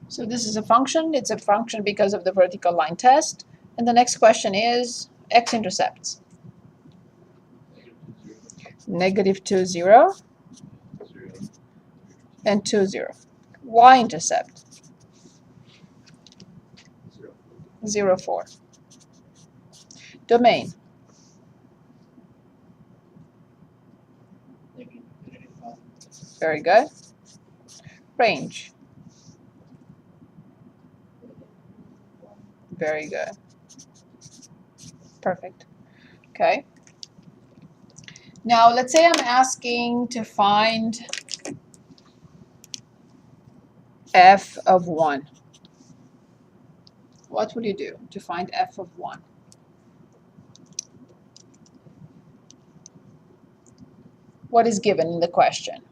So this is a function. It's a function because of the vertical line test. And the next question is x-intercepts. -2, 0, and 2, 0. Y-intercept. 0, 4. Domain. Very good. Range. Very good. Perfect. Okay. Now let's say I'm asking to find f of 1. What would you do to find f of 1? What is given in the question?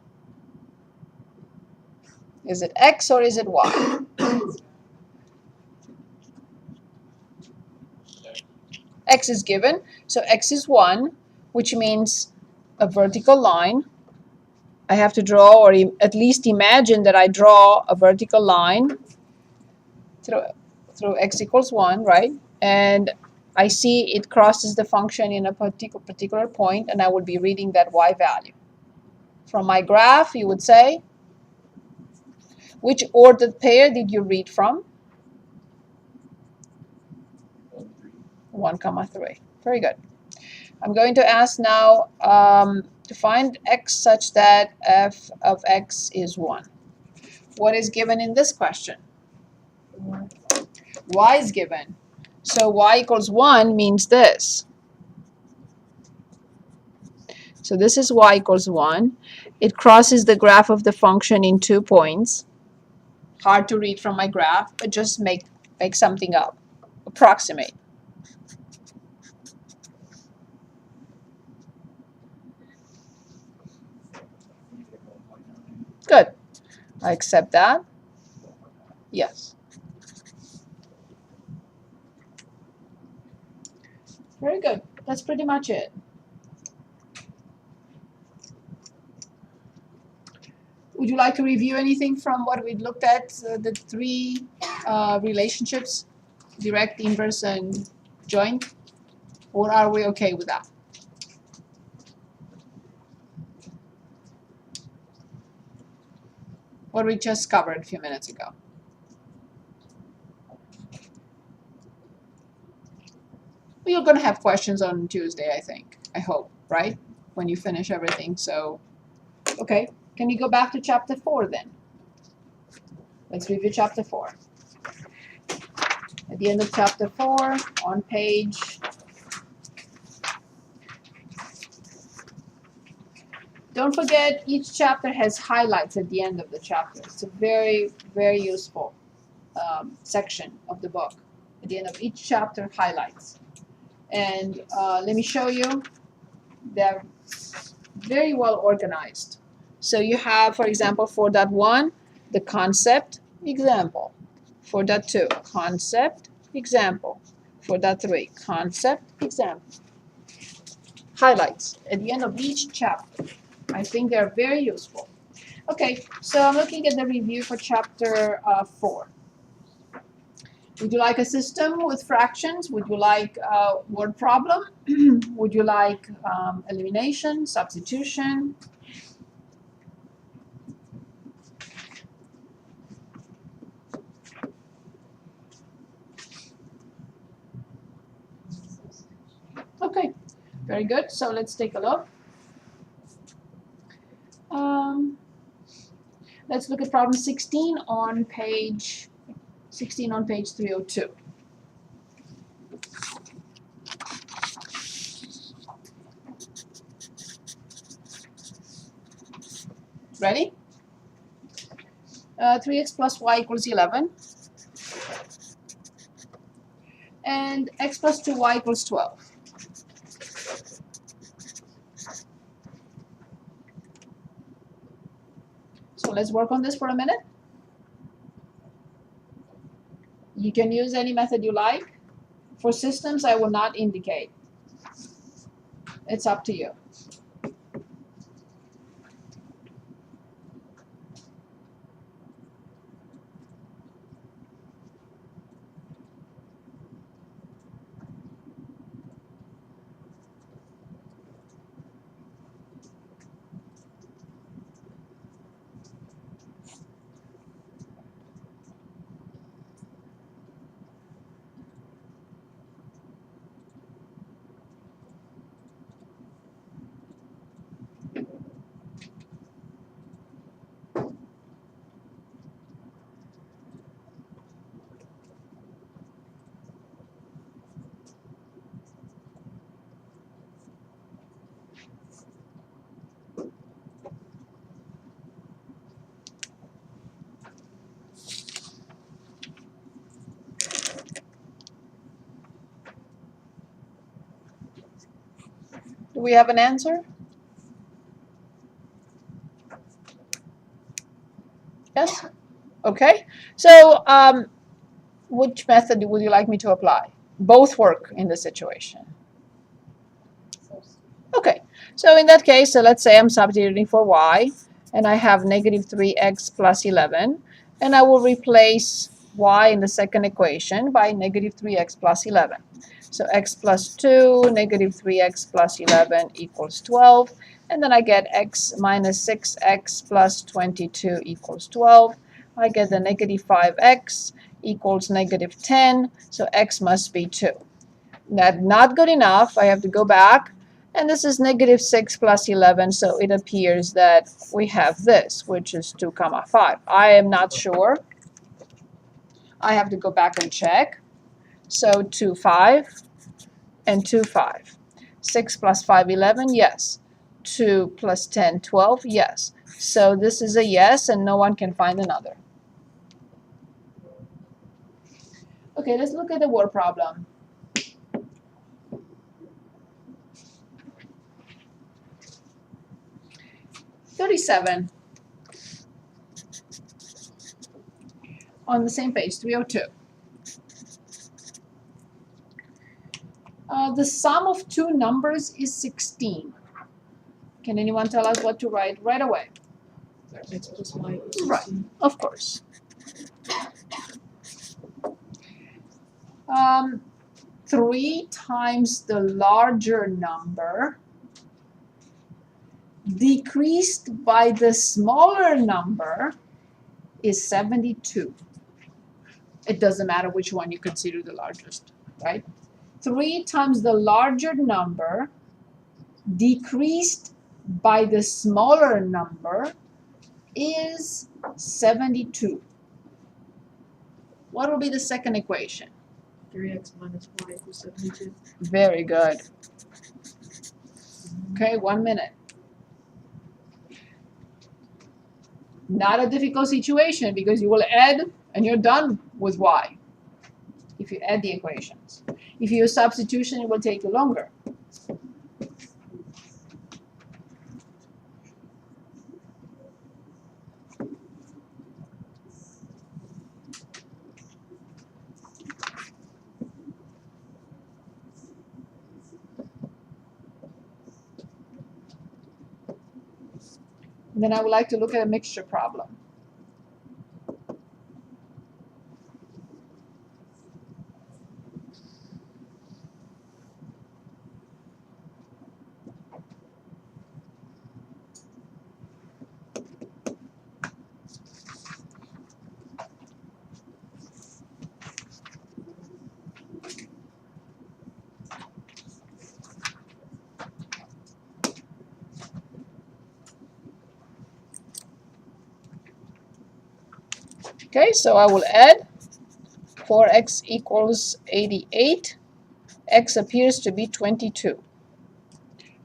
Is it x or is it y? X is given, so x is 1, which means a vertical line. I have to draw, or at least imagine that I draw a vertical line through x equals 1, right? And I see it crosses the function in a particular point, and I would be reading that y value. From my graph, you would say, which ordered pair did you read from? 1, 3. Very good. I'm going to ask now to find x such that f of x is 1. What is given in this question? Y is given. So y equals 1 means this. So this is y equals 1. It crosses the graph of the function in 2 points. Hard to read from my graph, but just make something up. Approximate. Good. I accept that. Yes. Very good. That's pretty much it. Would you like to review anything from what we looked at, the 3 relationships, direct, inverse, and joint? Or are we okay with that? What we just covered a few minutes ago. You're going to have questions on Tuesday, I think. I hope, right? When you finish everything. So, okay. Can you go back to chapter 4 then? Let's review chapter 4. At the end of chapter 4, on page... Don't forget, each chapter has highlights at the end of the chapter. It's a very, very useful section of the book. At the end of each chapter, highlights. And let me show you. They're very well organized. So you have, for example, 4.1, the concept, example. 4.2, concept, example. 4.3, concept, example. Highlights at the end of each chapter. I think they're very useful. Okay, so I'm looking at the review for chapter 4. Would you like a system with fractions? Would you like a word problem? Would you like elimination, substitution? Okay, very good. So let's take a look. Let's look at problem 16 on page 302. Ready? 3x plus y equals 11. And x plus 2y equals 12. So let's work on this for a minute. You can use any method you like. For systems, I will not indicate. It's up to you. we have an answer? Yes? Okay. So which method would you like me to apply? Both work in this situation. Okay. So in that case, let's say I'm substituting for y, and I have negative 3x plus 11, and I will replace y in the second equation by negative 3x plus 11. So x plus 2, negative 3x plus 11 equals 12. And then I get x minus 6x plus 22 equals 12. I get the negative 5x equals negative 10. So x must be 2. That's not good enough. I have to go back. And this is negative 6 plus 11. So it appears that we have this, which is 2 comma 5. I am not sure. I have to go back and check. So 2, 5. And 2, 5. 6 plus 5, 11, yes. 2 plus 10, 12, yes. So this is a yes, and no one can find another. Okay, let's look at the word problem. $37. On the same page, 302. The sum of two numbers is 16. Can anyone tell us what to write right away? X plus y equals 16. Right, of course. 3 times the larger number decreased by the smaller number is 72. It doesn't matter which one you consider the largest, right? 3 times the larger number decreased by the smaller number is 72. What will be the second equation? 3x minus y equals 72. Very good. Okay, 1 minute. Not a difficult situation because you will add and you're done with y if you add the equations. If you use substitution, it will take you longer. Then I would like to look at a mixture problem. Okay, so I will add 4x equals 88. X appears to be 22.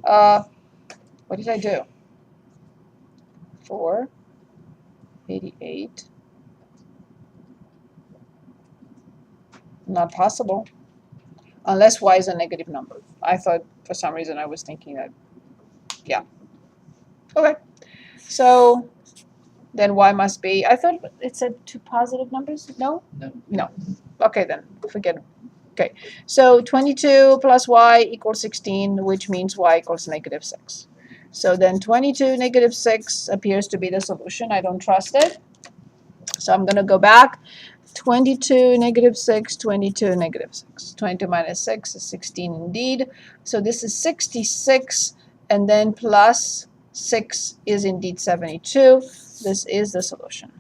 What did I do? 4, 88. Not possible. Unless y is a negative number. I thought for some reason I was thinking that, yeah. Okay, so then y must be, I thought it said 2 positive numbers? No? No. No. Okay, then forget it. Okay, so 22 plus y equals 16, which means y equals negative 6. So then 22 negative 6 appears to be the solution. I don't trust it. So I'm going to go back. 22 negative 6, 22 negative 6. 22 minus 6 is 16 indeed. So this is 66, and then plus 6 is indeed 72. This is the solution.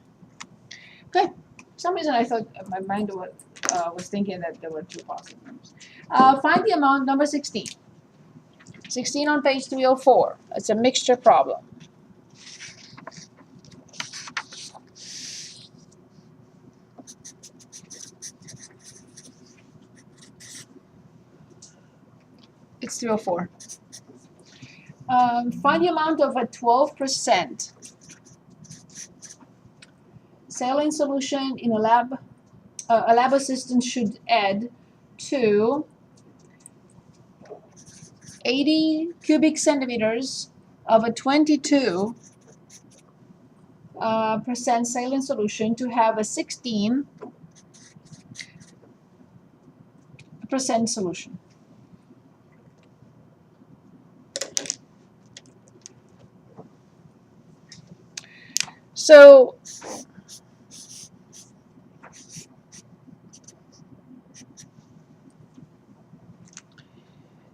Okay. For some reason I thought my mind was thinking that there were 2 positive numbers. Find the amount, number 16. 16 on page 304. It's a mixture problem. It's 304. Find the amount of a 12% saline solution in a lab. A lab assistant should add to 80 cubic centimeters of a 22% saline solution to have a 16% solution. So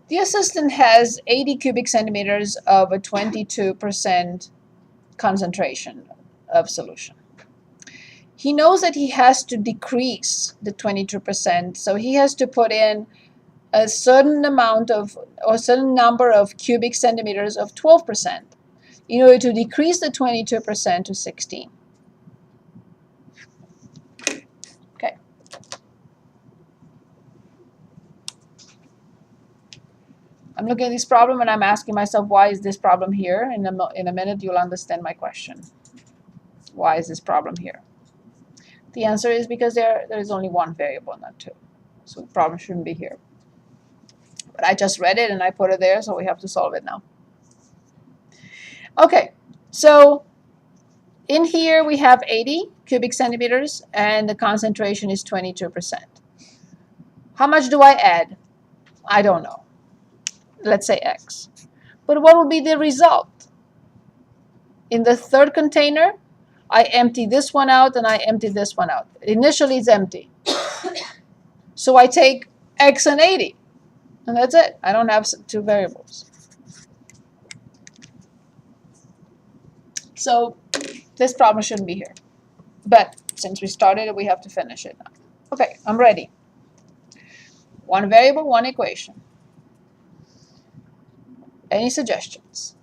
the assistant has 80 cubic centimeters of a 22% concentration of solution. He knows that he has to decrease the 22%, so he has to put in a certain amount of, or a certain number of cubic centimeters of 12% in order to decrease the 22% to 16. Okay. I'm looking at this problem and I'm asking myself, why is this problem here? In a minute, you'll understand my question. Why is this problem here? The answer is because there is only one variable, not two. So the problem shouldn't be here. But I just read it and I put it there, so we have to solve it now. Okay, so in here we have 80 cubic centimeters and the concentration is 22%. How much do I add? I don't know. Let's say X. But what will be the result? In the third container, I empty this one out and I empty this one out. Initially it's empty. So I take X and 80. And that's it. I don't have two variables. So this problem shouldn't be here. But since we started it, we have to finish it now. Okay, I'm ready. One variable, one equation. Any suggestions?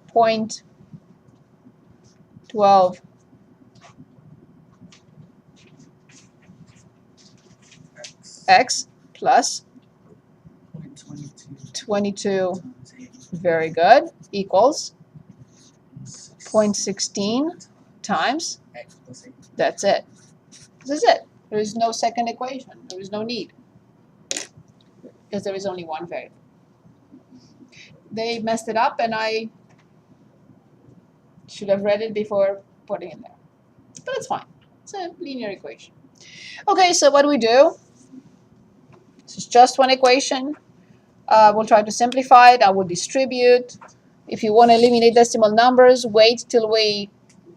Point 12 x plus 22, very good, equals 0.16 times, that's it. This is it. There is no second equation. There is no need because there is only one variable. They messed it up and I should have read it before putting it there. But it's fine. It's a linear equation. Okay, so what do we do? This is just one equation. We'll try to simplify it. I will distribute. If you want to eliminate decimal numbers, wait till we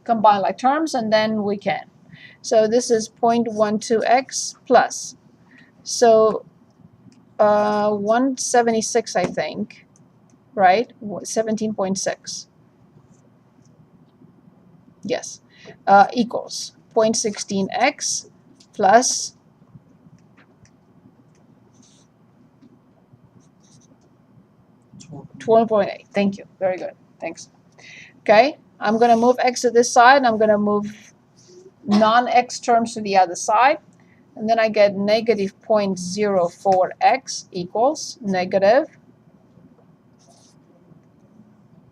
combine like terms and then we can. So this is 0.12x plus. So 176, I think, right? 17.6. Yes, equals 0.16x plus 12.8. Thank you. Very good. Thanks. Okay, I'm going to move x to this side. I'm going to move non-x terms to the other side. And then I get negative 0.04x equals negative,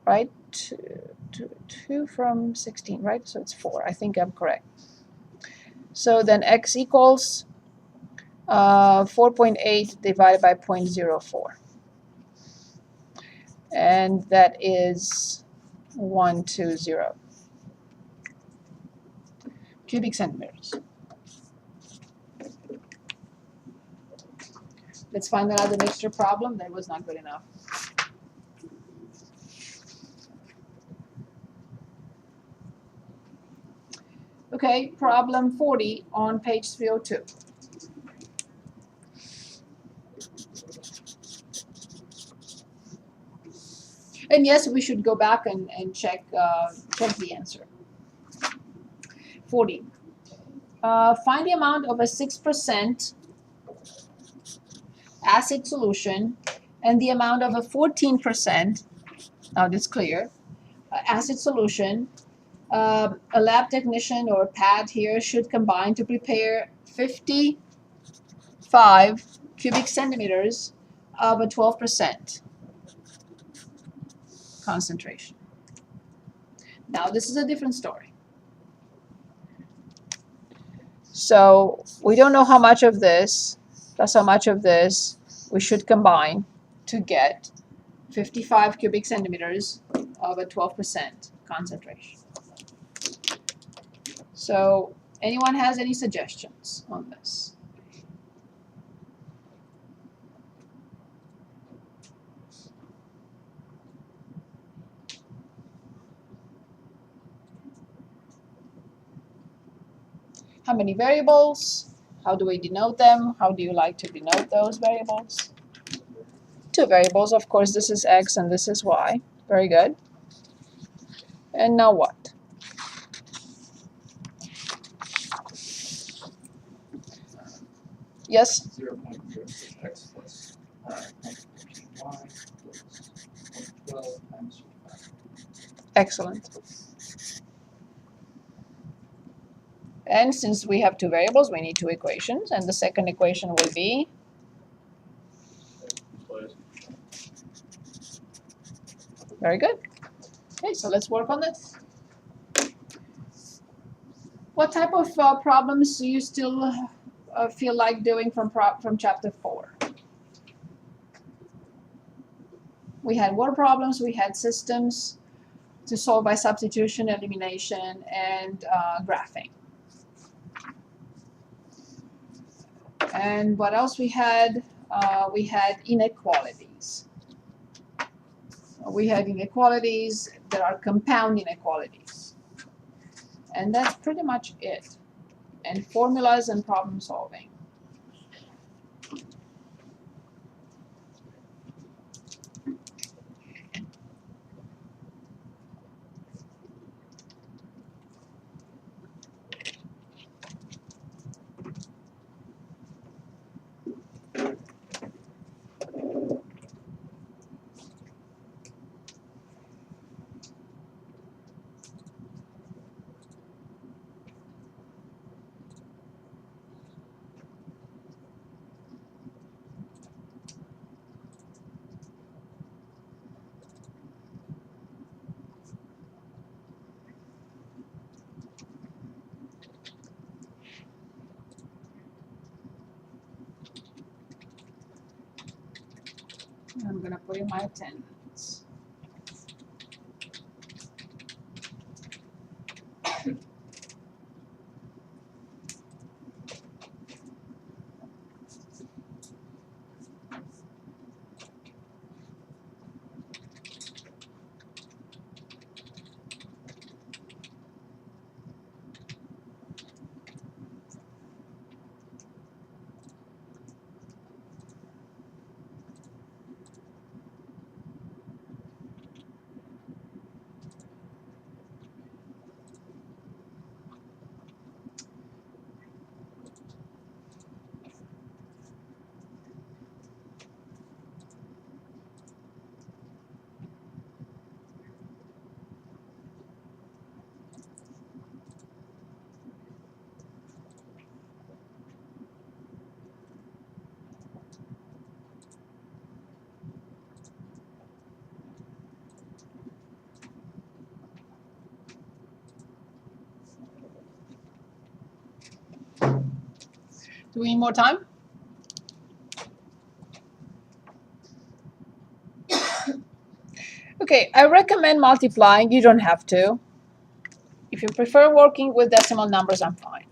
right? 2 from 16, right? So it's 4. I think I'm correct. So then x equals 4.8 divided by 0.04. And that is 120 cubic centimeters. Let's find another mixture problem. That was not good enough. Okay, problem 40 on page 302. And yes, we should go back and check the answer. 40. Find the amount of a 6% acid solution and the amount of a 14%, now that's clear, acid solution. A lab technician or pad here should combine to prepare 55 cubic centimeters of a 12% concentration. Now this is a different story. So we don't know how much of this plus how much of this we should combine to get 55 cubic centimeters of a 12% concentration. So anyone has any suggestions on this? How many variables? How do we denote them? How do you like to denote those variables? 2 variables, of course. This is x and this is y. Very good. And now what? Yes? 0.06x plus y equals 12 times 55. Excellent. And since we have 2 variables, we need 2 equations. And the second equation will be? Very good. Okay, so let's work on this. What type of problems do you still feel like doing from chapter 4? We had word problems, we had systems to solve by substitution, elimination, and graphing. And what else we had? We had inequalities. We had inequalities that are compound inequalities. And that's pretty much it. And formulas and problem solving. I'm going to put in my attendance. Do we need more time? Okay, I recommend multiplying. You don't have to. If you prefer working with decimal numbers, I'm fine.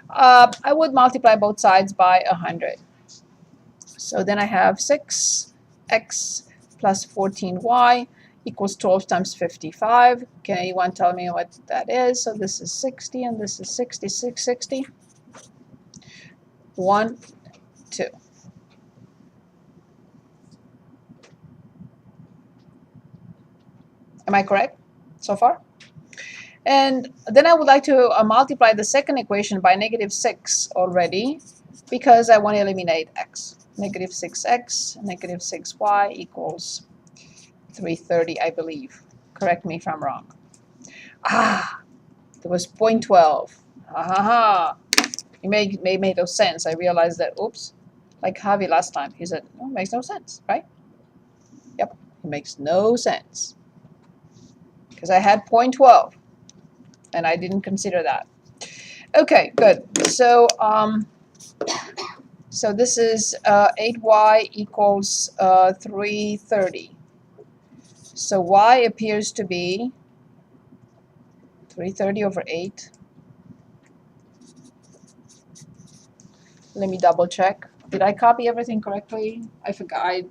I would multiply both sides by 100. So then I have 6x plus 14y equals 12 times 55. Can anyone tell me what that is? So this is 60 and this is 66, 60. 1, 2. Am I correct so far? And then I would like to multiply the second equation by -6 already because I want to eliminate x. -6x, -6y equals 330, I believe. Correct me if I'm wrong. There was 0.12. It made no sense. I realized that, oops, like Javi last time. He said, no, it makes no sense, right? Yep, it makes no sense. because I had 0.12 and I didn't consider that. Okay, good. So so this is 8y equals 330. So y appears to be 330 over 8. Let me double check. Did I copy everything correctly? I forgot. I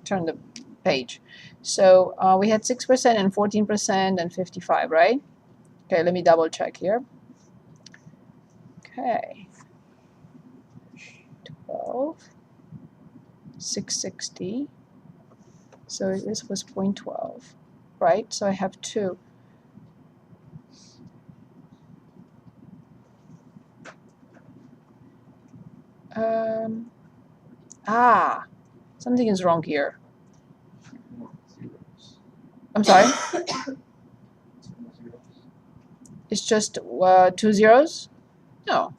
turned the page. So we had 6% and 14% and 55, right? Okay, let me double check here. Okay. 12, 660. So this was 0.12, right? So I have 2. Something is wrong here. I'm sorry? It's just 2 zeros? No.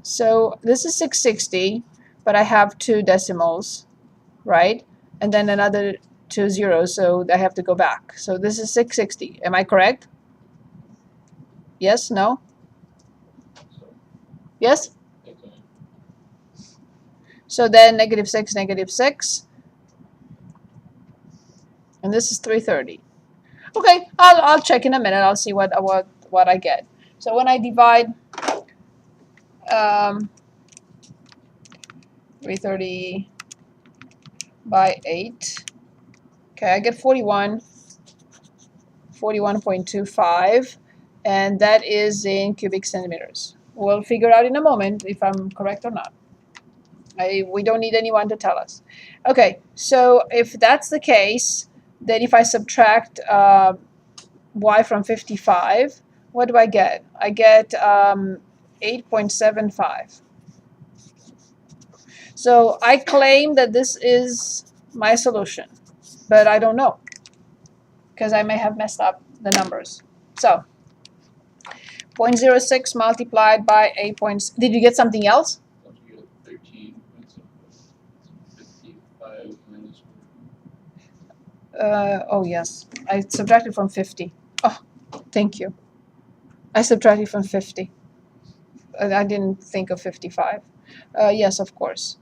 So this is 660, but I have 2 decimals, right? And then another 2 zeros, so I have to go back. So this is 660. Am I correct? Yes? No? Yes? So then -6, -6. And this is 330. Okay, I'll check in a minute. I'll see what I get. So when I divide 330 by 8, okay, I get 41.25, and that is in cubic centimeters. We'll figure out in a moment if I'm correct or not. We don't need anyone to tell us. Okay, so if that's the case, then if I subtract y from 55, what do I get? I get 8.75. So I claim that this is my solution, but I don't know because I may have messed up the numbers. So 0.06 multiplied by 8 points. Did you get something else? Don't you get 13 55 minus 1? Oh yes, I subtracted from 50. Oh, thank you. I subtracted from 50. I didn't think of 55. Yes, of course.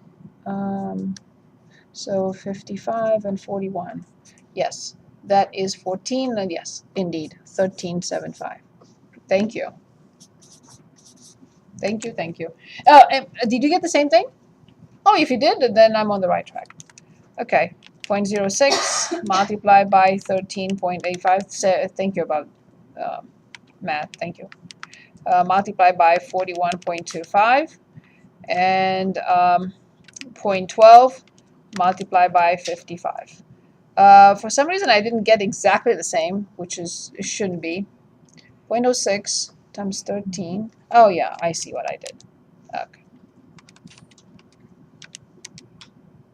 So 55 and 41. Yes, that is 14, and yes, indeed, 13.75. Thank you. Thank you, thank you. Did you get the same thing? Oh, if you did, then I'm on the right track. Okay, 0.06 multiplied by 13.85. Thank you about math, thank you. Multiplied by 41.25, and 0.12 multiplied by 55. For some reason, I didn't get exactly the same, which is it shouldn't be. 0.06 times 13. Oh yeah, I see what I did. Okay.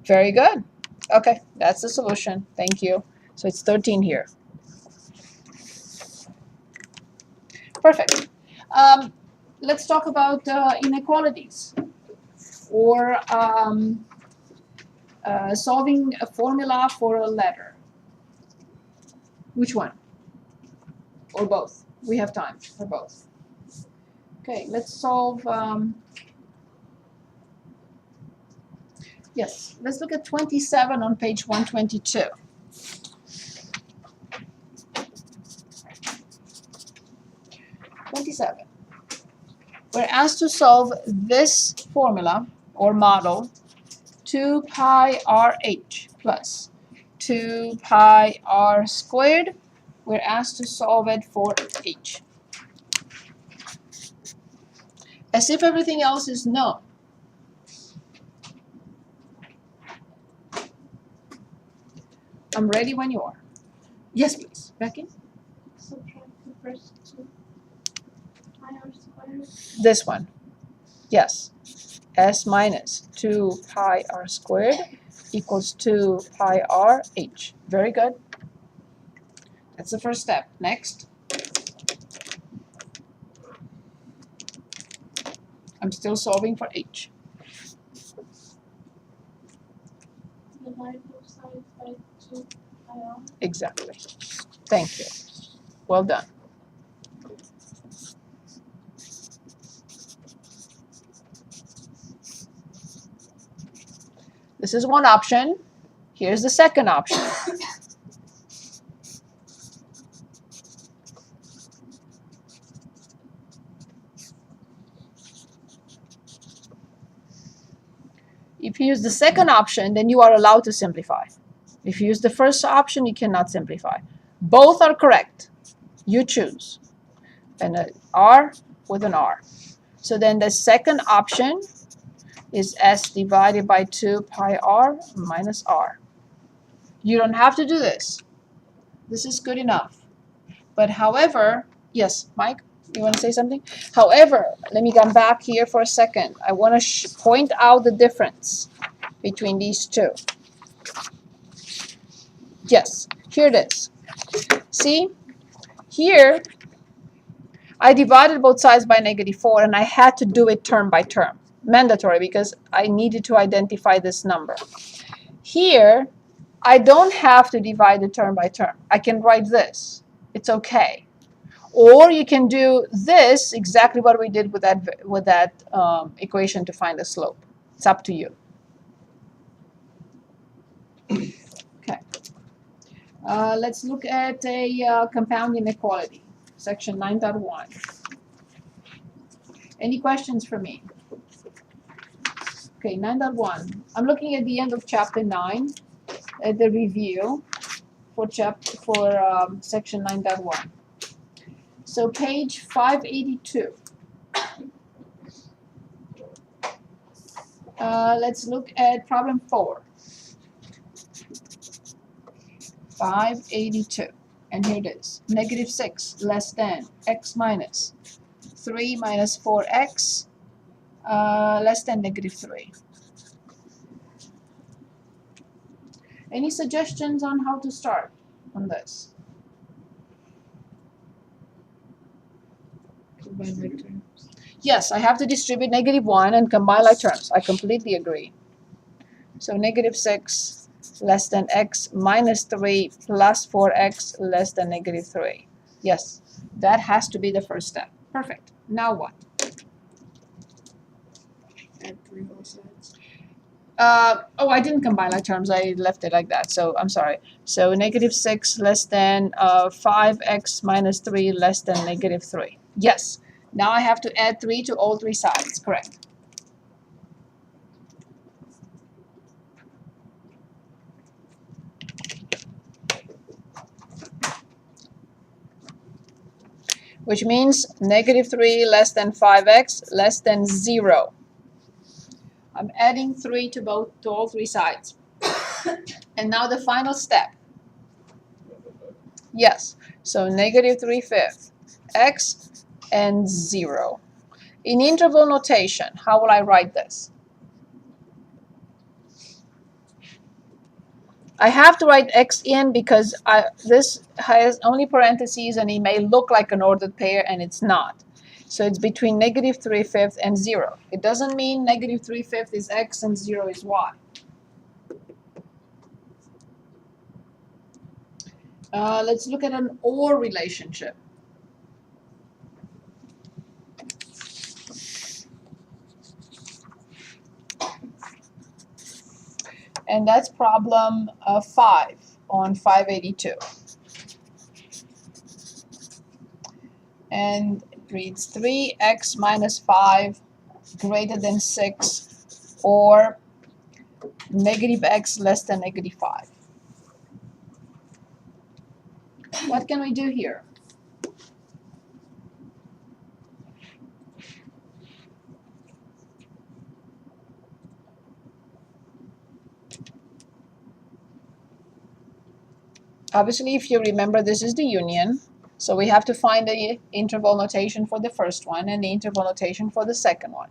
Very good. Okay, that's the solution. Thank you. So it's 13 here. Perfect. Let's talk about inequalities, or solving a formula for a letter. Which one? Or both? We have time for both. Okay, let's solve. Yes, let's look at 27 on page 122. We're asked to solve this formula or model, 2 pi rh plus 2 pi r squared. We're asked to solve it for h. As if everything else is known. I'm ready when you are. Yes, please. Becky? Subtract the first 2 pi r squared. This one. Yes. S minus 2 pi r squared equals 2 pi r h. Very good. That's the first step. Next. I'm still solving for h. Divide both sides by 2 IR. Exactly. Thank you. Well done. This is one option. Here's the second option. If you use the second option, then you are allowed to simplify. If you use the first option, you cannot simplify. Both are correct. You choose. And an R with an R. So then the second option is S divided by 2 pi R minus R. You don't have to do this. This is good enough. But however, yes, Mike, you want to say something? However, let me come back here for a second. I want to point out the difference between these two. Yes, here it is. See, here I divided both sides by -4 and I had to do it term by term. Mandatory because I needed to identify this number. Here, I don't have to divide the term by term. I can write this. It's okay. Or you can do this, exactly what we did with that equation to find the slope. It's up to you. Okay. Let's look at a compound inequality, section 9.1. Any questions for me? Okay, 9.1. I'm looking at the end of chapter 9, at the review for section 9.1. So page 582. Let's look at problem 4. 582. And here it is. -6 less than x minus 3 minus 4x less than -3. Any suggestions on how to start on this? Combine like terms. Yes, I have to distribute -1 and combine like terms. I completely agree. So -6 less than x minus 3 plus 4x less than -3. Yes, that has to be the first step. Perfect. Now what? Add 3 whole sides. Oh, I didn't combine like terms. I left it like that. So I'm sorry. So -6 less than 5x minus 3 less than -3. Yes. Now I have to add 3 to all 3 sides. Correct. Which means -3 less than 5x less than 0. I'm adding 3 to all 3 sides. And now the final step. Yes. So -3/5 x and 0. In interval notation, how will I write this? I have to write x in because this has only parentheses and it may look like an ordered pair and it's not. So it's between -3/5 and 0. It doesn't mean -3/5 is x and 0 is y. Let's look at an OR relationship. And that's problem 5 on 582. And it reads 3x minus 5 greater than 6 or -x less than -5. What can we do here? Obviously, if you remember, this is the union. So we have to find the interval notation for the first one and the interval notation for the second one.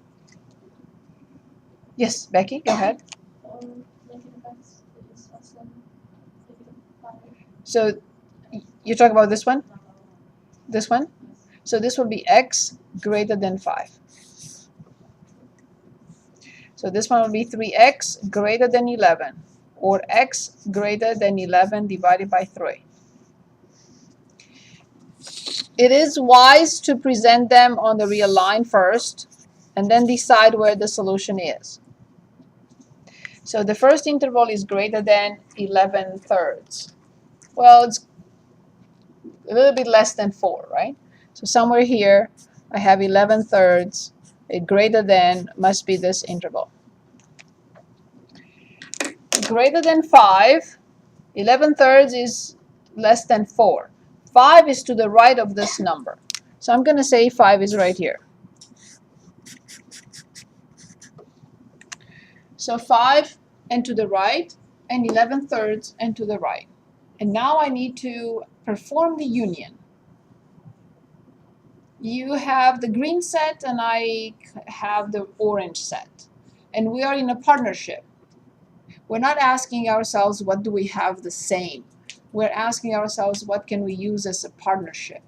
Yes, Becky, go ahead. -x is less than -5. So you talk about this one? This one? So this will be x greater than 5. So this one will be 3x greater than 11. or x greater than 11 divided by 3. It is wise to present them on the real line first and then decide where the solution is. So the first interval is greater than 11 thirds. Well, it's a little bit less than 4, right? So somewhere here, I have 11 thirds. A greater than must be this interval. Greater than 5, 11 thirds is less than 4. 5 is to the right of this number. So I'm going to say 5 is right here. So 5 and to the right, and 11 thirds and to the right. And now I need to perform the union. You have the green set and I have the orange set. And we are in a partnership. We're not asking ourselves what do we have the same. We're asking ourselves what can we use as a partnership.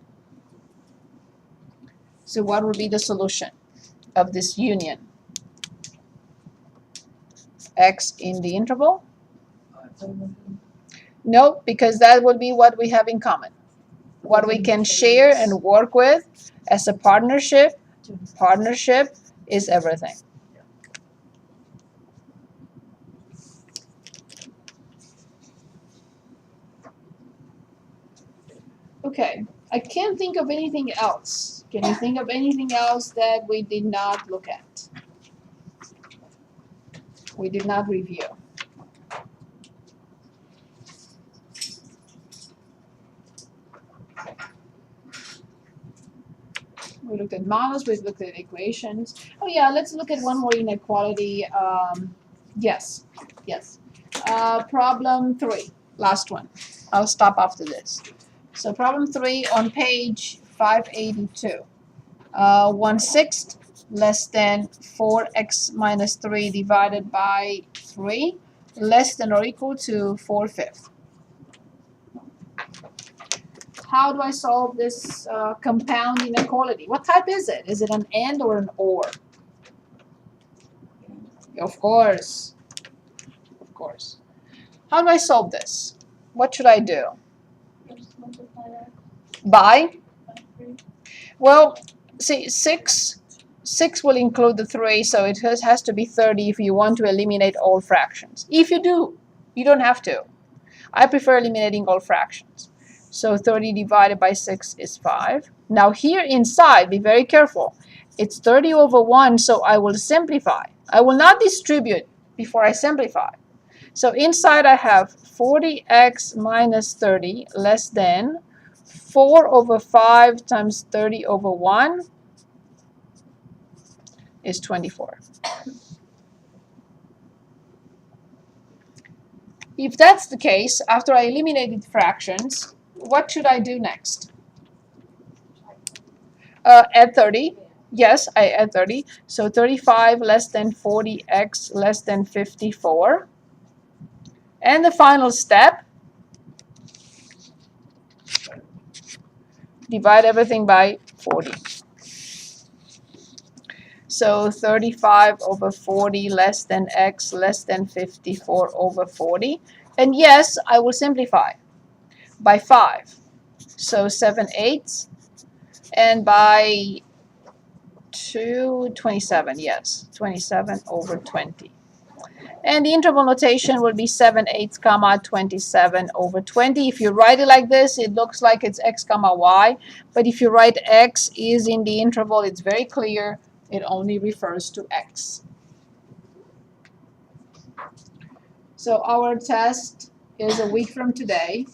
So what would be the solution of this union? X in the interval? No, because that would be what we have in common. What we can share and work with as a partnership. Partnership is everything. Okay, I can't think of anything else. Can you think of anything else that we did not look at? We did not review. We looked at models, we looked at equations. Oh yeah, let's look at one more inequality. Yes. Problem 3, last one. I'll stop after this. So problem 3 on page 582. 1/6 less than 4x minus 3 divided by 3 less than or equal to 4/5. How do I solve this compound inequality? What type is it? Is it an and or an or? Of course. Of course. How do I solve this? What should I do? Just multiply that By? by 3. Well, see, 6 will include the 3, so it has to be 30 if you want to eliminate all fractions. If you do, you don't have to. I prefer eliminating all fractions. So 30 divided by 6 is 5. Now here inside, be very careful. It's 30 over 1, so I will simplify. I will not distribute before I simplify. So inside I have 40x minus 30 less than 4 over 5 times 30 over 1 is 24. If that's the case, after I eliminated fractions, what should I do next? Add 30. Yes, I add 30. So 35 less than 40x less than 54. And the final step, divide everything by 40. So 35 over 40 less than x less than 54 over 40. And yes, I will simplify by 5. So 7/8. And by 27, yes, 27 over 20. And the interval notation will be 7/8 comma 27 over 20. If you write it like this, it looks like it's x comma y. But if you write x is in the interval, it's very clear. It only refers to x. So our test is a week from today.